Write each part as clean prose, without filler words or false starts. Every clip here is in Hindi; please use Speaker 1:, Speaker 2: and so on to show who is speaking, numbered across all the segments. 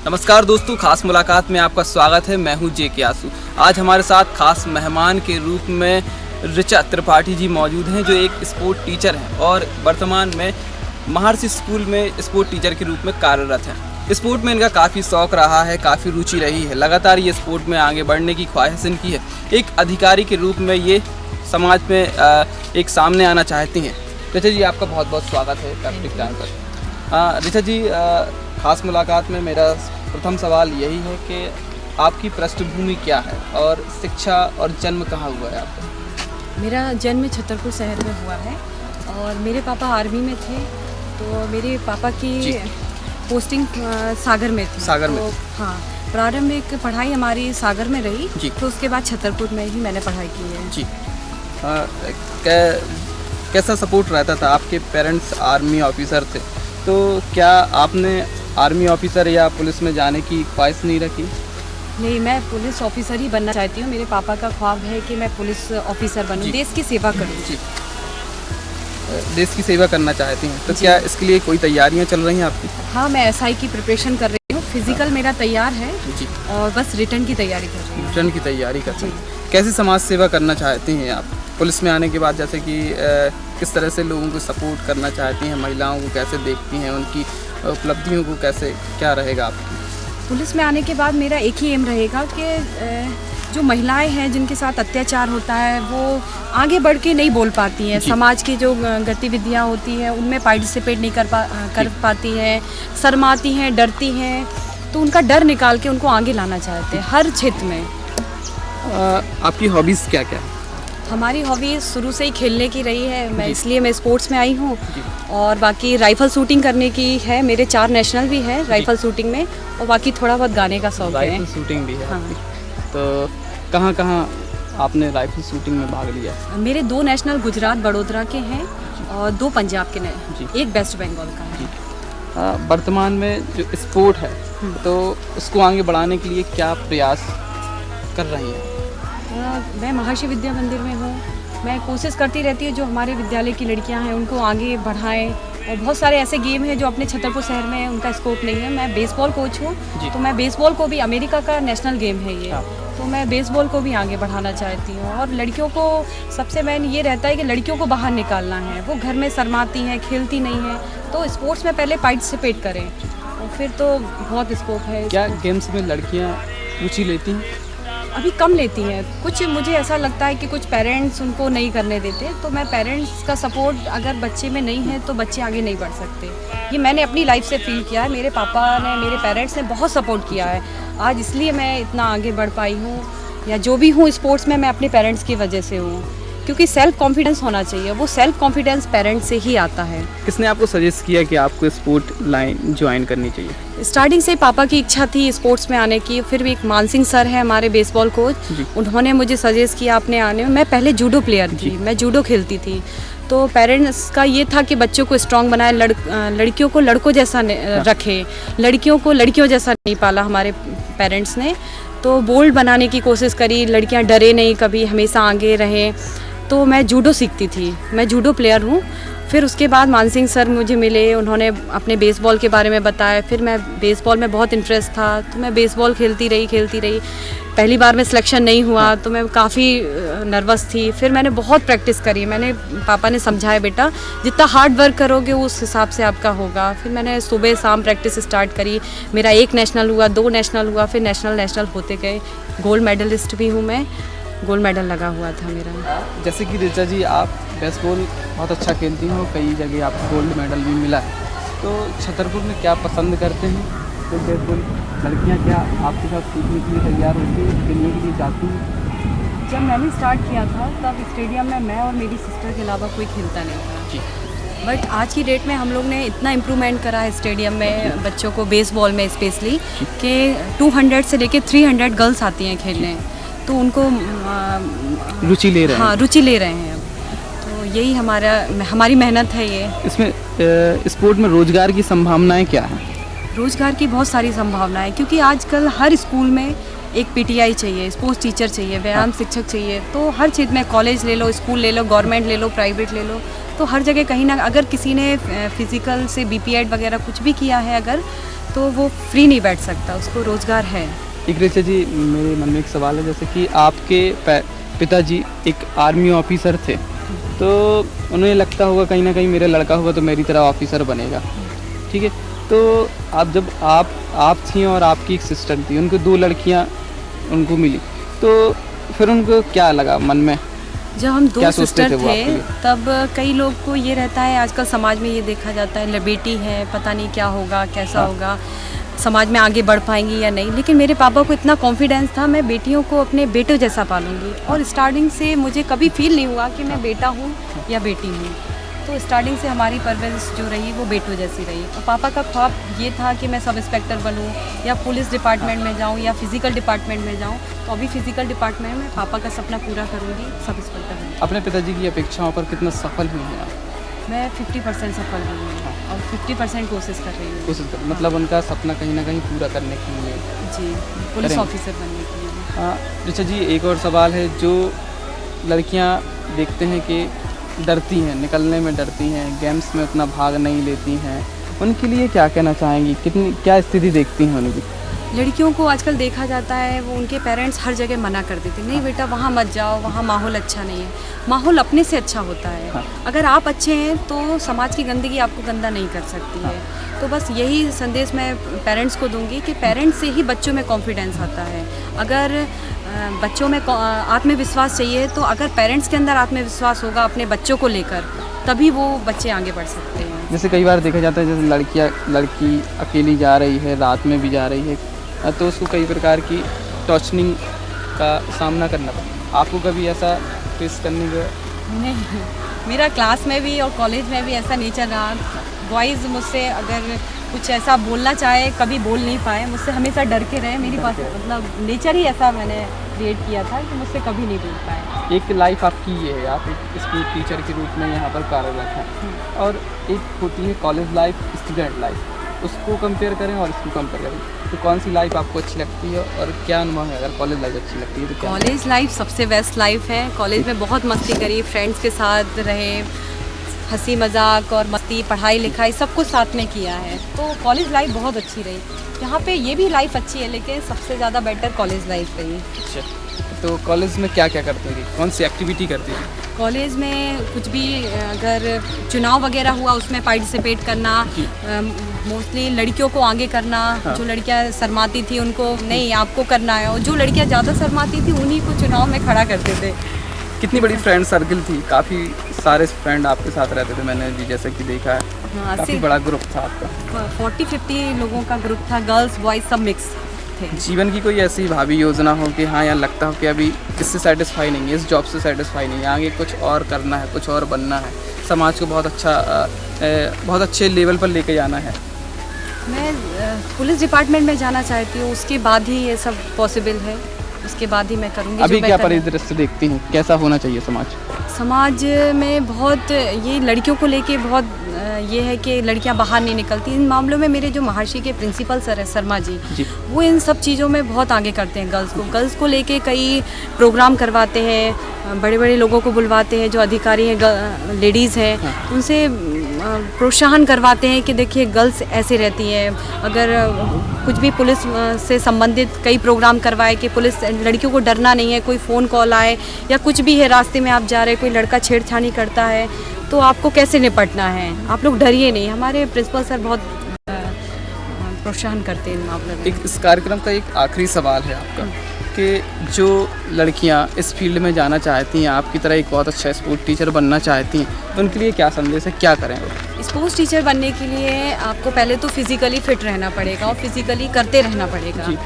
Speaker 1: नमस्कार दोस्तों, खास मुलाकात में आपका स्वागत है। मैं हूं जे के आसू। आज हमारे साथ खास मेहमान के रूप में ऋचा त्रिपाठी जी मौजूद हैं, जो एक स्पोर्ट टीचर हैं और वर्तमान में महर्षि स्कूल में स्पोर्ट टीचर के रूप में कार्यरत हैं। स्पोर्ट में इनका काफ़ी शौक़ रहा है, काफ़ी रुचि रही है, लगातार ये स्पोर्ट में आगे बढ़ने की ख्वाहिश इनकी है। एक अधिकारी के रूप में ये समाज में एक सामने आना चाहती हैं। ऋचा जी, आपका बहुत बहुत स्वागत है पैप्टिक टाइम पर। ऋचा जी, खास मुलाकात में मेरा प्रथम सवाल यही है कि आपकी पृष्ठभूमि क्या है और शिक्षा और जन्म कहाँ हुआ है आपका?
Speaker 2: मेरा जन्म छतरपुर शहर में हुआ है और मेरे पापा आर्मी में थे, तो मेरे पापा की पोस्टिंग सागर में थी।
Speaker 1: सागर में?
Speaker 2: तो हाँ, प्रारंभिक पढ़ाई हमारी सागर में रही जी। तो उसके बाद छतरपुर में ही मैंने पढ़ाई की है जी।
Speaker 1: कैसा सपोर्ट रहता था? आपके पेरेंट्स आर्मी ऑफिसर थे, तो क्या आपने आर्मी ऑफिसर या पुलिस में जाने की ख्वाहिश नहीं रखी?
Speaker 2: नहीं, मैं पुलिस ऑफिसर ही बनना चाहती हूँ। मेरे पापा का ख्वाब है कि मैं पुलिस ऑफिसर बनूँ, देश की सेवा करूँ जी।
Speaker 1: देश की सेवा करना चाहती हैं, तो क्या इसके लिए कोई तैयारियाँ चल रही हैं आपकी?
Speaker 2: हाँ, मैं एसआई की प्रिपरेशन कर रही हूँ। फिजिकल मेरा तैयार है जी और बस रिटर्न की तैयारी कर रही हूँ।
Speaker 1: रिटर्न की तैयारी कर रही हैं। कैसी समाज सेवा करना चाहती हैं आप पुलिस में आने के बाद? जैसे कि किस तरह से लोगों को सपोर्ट करना चाहती हैं, महिलाओं को कैसे देखती हैं, उनकी उपलब्धियों को कैसे, क्या रहेगा आपकी?
Speaker 2: पुलिस में आने के बाद मेरा एक ही एम रहेगा कि जो महिलाएं हैं जिनके साथ अत्याचार होता है, वो आगे बढ़ के नहीं बोल पाती हैं। समाज की जो गतिविधियां होती हैं उनमें पार्टिसिपेट नहीं कर पाती हैं, शर्माती हैं, डरती हैं, तो उनका डर निकाल के उनको आगे लाना चाहते हैं हर क्षेत्र में।
Speaker 1: आपकी हॉबीज़ क्या क्या है?
Speaker 2: हमारी हॉबी शुरू से ही खेलने की रही है, इसलिए मैं स्पोर्ट्स में आई हूँ। और बाकी राइफल शूटिंग करने की है, मेरे 4 नेशनल भी हैं राइफल शूटिंग में, और बाकी थोड़ा बहुत गाने का शौक है।
Speaker 1: राइफल शूटिंग भी है? हाँ। तो कहाँ कहाँ आपने राइफल शूटिंग में भाग लिया?
Speaker 2: मेरे 2 नेशनल गुजरात बड़ोदरा के हैं और 2 पंजाब के हैं, एक वेस्ट बंगाल का है।
Speaker 1: वर्तमान में जो स्पोर्ट है, तो उसको आगे बढ़ाने के लिए क्या प्रयास कर रही हैं?
Speaker 2: मैं महर्षि विद्या मंदिर में हूँ। मैं कोशिश करती रहती है जो हमारे विद्यालय की लड़कियाँ हैं उनको आगे बढ़ाएं, और बहुत सारे ऐसे गेम हैं जो अपने छतरपुर शहर में उनका स्कोप नहीं है। मैं बेसबॉल कोच हूँ, तो मैं बेसबॉल को भी, अमेरिका का नेशनल गेम है ये, तो मैं बेसबॉल को भी आगे बढ़ाना चाहती हूँ। और लड़कियों को सबसे मेन ये रहता है कि लड़कियों को बाहर निकालना है। वो घर में शर्माती हैं, खेलती नहीं हैं, तो स्पोर्ट्स में पहले पार्टिसिपेट करें और फिर तो बहुत स्कोप है।
Speaker 1: क्या गेम्स में लड़कियाँ रुचि लेती हैं?
Speaker 2: अभी कम लेती हैं कुछ। मुझे ऐसा लगता है कि कुछ पेरेंट्स उनको नहीं करने देते, तो मैं पेरेंट्स का सपोर्ट अगर बच्चे में नहीं है तो बच्चे आगे नहीं बढ़ सकते। ये मैंने अपनी लाइफ से फील किया है। मेरे पापा ने, मेरे पेरेंट्स ने बहुत सपोर्ट किया है आज, इसलिए मैं इतना आगे बढ़ पाई हूँ या जो भी हूँ स्पोर्ट्स में, मैं अपने पेरेंट्स की वजह से हूँ। क्योंकि सेल्फ कॉन्फिडेंस होना चाहिए, वो सेल्फ कॉन्फिडेंस पेरेंट्स से ही आता है।
Speaker 1: किसने आपको सजेस्ट किया कि आपको स्पोर्ट लाइन ज्वाइन करनी चाहिए?
Speaker 2: स्टार्टिंग से पापा की इच्छा थी स्पोर्ट्स में आने की। फिर भी एक मानसिंह सर है हमारे बेसबॉल कोच, उन्होंने मुझे सजेस्ट किया आपने आने में। मैं पहले जूडो प्लेयर थी, मैं जूडो खेलती थी, तो पेरेंट्स का ये था कि बच्चों को स्ट्रांग बनाए, लड़कियों को लड़कों जैसा रखे, लड़कियों को लड़कियों जैसा नहीं पाला हमारे पेरेंट्स ने। तो बोल्ड बनाने की कोशिश करी, लड़कियाँ डरे नहीं कभी, हमेशा आगे रहें। तो मैं जूडो सीखती थी, मैं जूडो प्लेयर हूँ। फिर उसके बाद मानसिंह सर मुझे मिले, उन्होंने अपने बेसबॉल के बारे में बताया। फिर मैं बेसबॉल में बहुत इंटरेस्ट था, तो मैं बेसबॉल खेलती रही। पहली बार में सिलेक्शन नहीं हुआ तो मैं काफ़ी नर्वस थी। फिर मैंने बहुत प्रैक्टिस करी। मैंने, पापा ने समझाया बेटा जितना हार्ड वर्क करोगे उस हिसाब से आपका होगा। फिर मैंने सुबह शाम प्रैक्टिस स्टार्ट करी। मेरा 1 नेशनल हुआ, 2 नेशनल हुआ, फिर नेशनल होते गए। गोल्ड मेडलिस्ट भी हूँ मैं, गोल्ड मेडल लगा हुआ था मेरा।
Speaker 1: जैसे कि ऋचा जी, आप बेसबॉल बहुत अच्छा खेलती हो, कई जगह आपको गोल्ड मेडल भी मिला है, तो छतरपुर में क्या पसंद करते हैं? तो बेसबॉल लड़कियां क्या आपके साथ सीखने के लिए तैयार होती हैं, खेलने के लिए जाती हैं?
Speaker 2: जब मैंने स्टार्ट किया था तब स्टेडियम में मैं और मेरी सिस्टर के अलावा कोई खेलता नहीं था जी। बट आज की डेट में हम लोग ने इतना इम्प्रूवमेंट करा है स्टेडियम में बच्चों को, बेसबॉल में स्पेशली, कि 200 से लेके 300 गर्ल्स आती हैं खेलने, तो उनको
Speaker 1: रुचि ले रहे हैं।
Speaker 2: हाँ, रुचि ले रहे हैं। तो यही हमारी मेहनत है ये।
Speaker 1: इसमें स्पोर्ट में रोजगार की संभावनाएं क्या हैं?
Speaker 2: रोजगार की बहुत सारी संभावनाएं, क्योंकि आजकल हर स्कूल में एक पीटीआई चाहिए, स्पोर्ट्स टीचर चाहिए, व्यायाम शिक्षक चाहिए। तो हर चीज़ में, कॉलेज ले लो, स्कूल ले लो, गवर्नमेंट ले लो, प्राइवेट ले लो, तो हर जगह कहीं ना, अगर किसी ने फिजिकल से बीपीएड वगैरह कुछ भी किया है अगर, तो वो फ्री नहीं बैठ सकता, उसको रोज़गार है।
Speaker 1: एक ऋचा जी, मेरे मन में एक सवाल है, जैसे कि आपके पिताजी एक आर्मी ऑफिसर थे, तो उन्हें लगता होगा कहीं ना कहीं मेरा लड़का हुआ तो मेरी तरह ऑफिसर बनेगा, ठीक है। तो आप जब आप थी और आपकी एक सिस्टर थी, उनको 2 लड़कियां उनको मिली, तो फिर उनको क्या लगा मन में?
Speaker 2: जब हम 2 सिस्टर
Speaker 1: वो आपके
Speaker 2: थे
Speaker 1: लिए?
Speaker 2: तब कई लोग को ये रहता है, आजकल समाज में ये देखा जाता है बेटी है, पता नहीं क्या होगा, कैसा
Speaker 1: हाँ।
Speaker 2: होगा, समाज में आगे बढ़ पाएंगी या नहीं। लेकिन मेरे पापा को इतना कॉन्फिडेंस था, मैं बेटियों को अपने बेटों जैसा पालूंगी, और स्टार्टिंग से मुझे कभी फील नहीं हुआ कि मैं बेटा हूँ या बेटी हूँ। तो स्टार्टिंग से हमारी परवरिश जो रही वो बेटों जैसी रही। और पापा का ख्वाब ये था कि मैं सब इंस्पेक्टर बनूँ या पुलिस डिपार्टमेंट में जाऊँ या फिजिकल डिपार्टमेंट में जाऊँ। तो अभी फिजिकल डिपार्टमेंट में पापा का सपना पूरा करूँगी, सब इंस्पेक्टर बनूँ।
Speaker 1: अपने पिताजी की अपेक्षाओं पर कितना सफल हुई हैं आप?
Speaker 2: मैं 50% सफल हुई हूँ और 50% कोशिश कर रही हूँ।
Speaker 1: मतलब उनका सपना कहीं ना कहीं पूरा करने के लिए।
Speaker 2: जी, पुलिस
Speaker 1: करेंगे।
Speaker 2: ऑफिसर बनने के लिए।
Speaker 1: हाँ ऋचा जी, एक और सवाल है, जो लड़कियां देखते हैं कि डरती हैं, निकलने में डरती हैं, गेम्स में उतना भाग नहीं लेती हैं, उनके लिए क्या कहना चाहेंगी? क्या स्थिति देखती हैं उनकी?
Speaker 2: लड़कियों को आजकल देखा जाता है, वो उनके पेरेंट्स हर जगह मना कर देते हैं, नहीं बेटा वहाँ मत जाओ, वहाँ माहौल अच्छा नहीं है। माहौल अपने से अच्छा होता है।
Speaker 1: हाँ।
Speaker 2: अगर आप अच्छे हैं तो समाज की गंदगी आपको गंदा नहीं कर सकती है। तो बस यही संदेश मैं पेरेंट्स को दूंगी कि पेरेंट्स से ही बच्चों में कॉन्फिडेंस आता है। अगर बच्चों में आत्मविश्वास चाहिए, तो अगर पेरेंट्स के अंदर आत्मविश्वास होगा अपने बच्चों को लेकर, तभी वो बच्चे आगे बढ़ सकते हैं।
Speaker 1: जैसे कई बार देखा जाता है, जैसे लड़की अकेली जा रही है, रात में भी जा रही है, तो उसको कई प्रकार की टॉर्चरिंग का सामना करना पड़ता है। आपको कभी ऐसा फेस करने का?
Speaker 2: नहीं, मेरा क्लास में भी और कॉलेज में भी ऐसा नेचर रहा। बॉयज़ मुझसे अगर कुछ ऐसा बोलना चाहे, कभी बोल नहीं पाए, मुझसे हमेशा डर के रहे। मेरी पास मतलब नेचर ही ऐसा मैंने क्रिएट किया था कि मुझसे कभी नहीं बोल पाए।
Speaker 1: एक लाइफ आपकी ये है, आप एक स्कूल टीचर के रूप में यहाँ पर कार्यरत हैं, और एक होती है कॉलेज लाइफ, स्टूडेंट लाइफ। उसको कंपेयर करें और इसको कंपेयर करें, तो कौन सी लाइफ आपको अच्छी लगती है और क्या अनुभव है? अगर कॉलेज लाइफ अच्छी लगती है तो क्या?
Speaker 2: कॉलेज लाइफ सबसे बेस्ट लाइफ है। कॉलेज में बहुत मस्ती करी, फ्रेंड्स के साथ रहे, हंसी मजाक और मस्ती, पढ़ाई लिखाई सब कुछ साथ में किया है। तो कॉलेज लाइफ बहुत अच्छी रही। यहाँ पे ये भी लाइफ अच्छी है, लेकिन सबसे ज़्यादा बेटर कॉलेज लाइफ रही।
Speaker 1: अच्छा, तो कॉलेज में क्या क्या करते हैं, कौन सी एक्टिविटी करते हैं?
Speaker 2: कॉलेज में कुछ भी, अगर चुनाव वगैरह हुआ उसमें पार्टिसिपेट करना, मोस्टली लड़कियों को आगे करना।
Speaker 1: हाँ।
Speaker 2: जो लड़कियां शर्माती थी उनको नहीं आपको करना है, और जो लड़कियां ज़्यादा शर्माती थी उन्हीं को चुनाव में खड़ा करते थे।
Speaker 1: कितनी बड़ी फ्रेंड सर्किल थी? काफ़ी सारे फ्रेंड आपके साथ रहते थे, मैंने भी जैसे कि देखा है।
Speaker 2: हाँ,
Speaker 1: काफ़ी बड़ा ग्रुप था आपका।
Speaker 2: 40-50 लोगों का ग्रुप था, गर्ल्स बॉयज़ सब मिक्स थे।
Speaker 1: जीवन की कोई ऐसी भावी योजना हो कि हाँ, यहाँ लगता हो कि अभी इससे सेटिस्फाई नहीं है, इस जॉब से सेटिस्फाई नहीं है, आगे कुछ और करना है, कुछ और बनना है, समाज को बहुत अच्छे लेवल पर लेके जाना है?
Speaker 2: मैं पुलिस डिपार्टमेंट में जाना चाहती हूँ, उसके बाद ही ये सब पॉसिबल है, उसके बाद ही मैं करूँगी।
Speaker 1: अभी क्या परिदृश्य देखती हैं, कैसा होना चाहिए
Speaker 2: समाज में? बहुत ये लड़कियों को लेके बहुत ये है कि लड़कियां बाहर नहीं निकलती। इन मामलों में मेरे जो महर्षि के प्रिंसिपल सर हैं, शर्मा जी, वो इन सब चीज़ों में बहुत आगे करते हैं। गर्ल्स को लेके कई प्रोग्राम करवाते हैं, बड़े बड़े लोगों को बुलवाते हैं, जो अधिकारी हैं, लेडीज़ हैं,
Speaker 1: हाँ।
Speaker 2: उनसे प्रोत्साहन करवाते हैं कि देखिए गर्ल्स ऐसे रहती हैं। अगर कुछ भी पुलिस से संबंधित कई प्रोग्राम करवाए कि पुलिस लड़कियों को डरना नहीं है, कोई फ़ोन कॉल आए या कुछ भी है, रास्ते में आप जा रहे, कोई लड़का छेड़छाड़ी करता है तो आपको कैसे निपटना है, आप लोग डरिए नहीं। हमारे प्रिंसिपल सर बहुत प्रोत्साहन करते हैं इन मामलों में।
Speaker 1: इस कार्यक्रम का एक आखिरी सवाल है आपका, कि जो लड़कियां इस फील्ड में जाना चाहती हैं, आपकी तरह एक बहुत अच्छा स्पोर्ट टीचर बनना चाहती हैं, तो उनके लिए क्या संदेश है, क्या करें वो?
Speaker 2: स्पोर्ट्स टीचर बनने के लिए आपको पहले तो फिज़िकली फिट रहना पड़ेगा और फिज़िकली करते रहना पड़ेगा।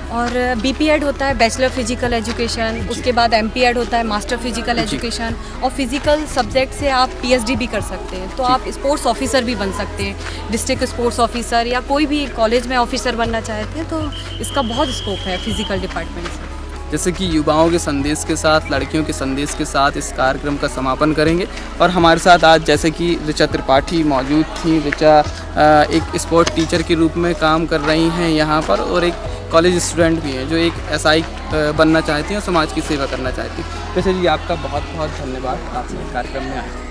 Speaker 2: और BPEd होता है, बैचलर फिजिकल एजुकेशन, उसके बाद MPEd होता है, मास्टर फिजिकल एजुकेशन, और फिजिकल सब्जेक्ट से आप PhD भी कर सकते हैं। तो आप स्पोर्ट्स ऑफिसर भी बन सकते हैं, डिस्ट्रिक्ट स्पोर्ट्स ऑफिसर, या कोई भी कॉलेज में ऑफिसर बनना चाहते हैं तो इसका बहुत स्कोप है फिजिकल डिपार्टमेंट से।
Speaker 1: जैसे कि युवाओं के संदेश के साथ, लड़कियों के संदेश के साथ इस कार्यक्रम का समापन करेंगे। और हमारे साथ आज जैसे कि ऋचा त्रिपाठी मौजूद थी। ऋचा एक स्पोर्ट टीचर के रूप में काम कर रही हैं यहाँ पर, और एक कॉलेज स्टूडेंट भी हैं जो एक SI बनना चाहती हैं और समाज की सेवा करना चाहती हैं। ऋचा जी, आपका बहुत बहुत धन्यवाद, आपने कार्यक्रम में आए।